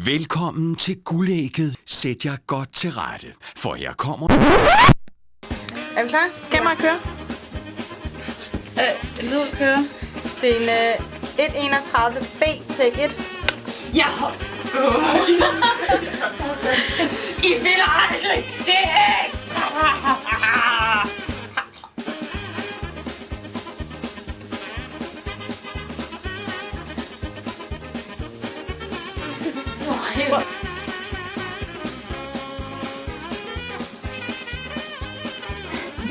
Velkommen til Guldægget. Sæt jer godt til rette, for her kommer... Er vi klar? Kamera kører. Lyd kører. Scene 131B, take 1. Ja, I vil aldrig det!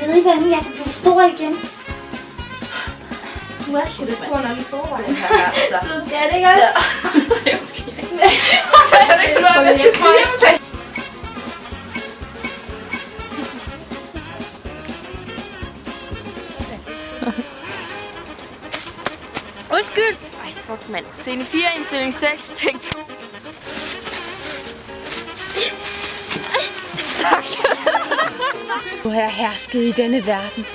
Jeg ved ikke, hvordan jeg kan blive stor igen. Du er sgu da stor nok i forvejen. Så skal det ikke også? Jeg skal ikke. Jeg kan ikke finde ud af, hvad jeg skal sige. Undskyld. Ej, fuck, mand. Scene 4, indstilling 6, take 2. Tak. Nu har jeg hersket i denne verden,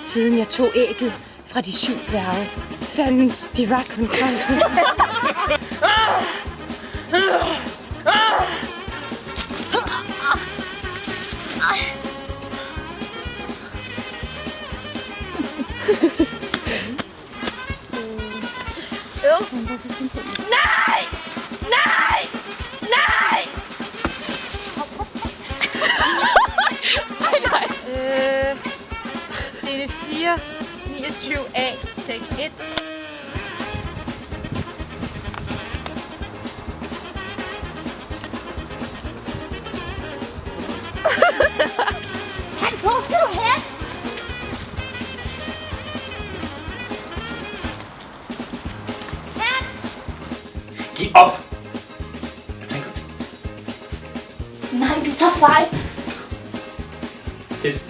siden jeg tog ægget fra de 7 dværge. Fandens, de var kontrol. Nej! Nej! Nej! Nej. Scene 4, 29A, take 1. Hans, hvor skal du hen? Hans! Giv op! Jeg tænker det. Nej, du tager fejl. Pis.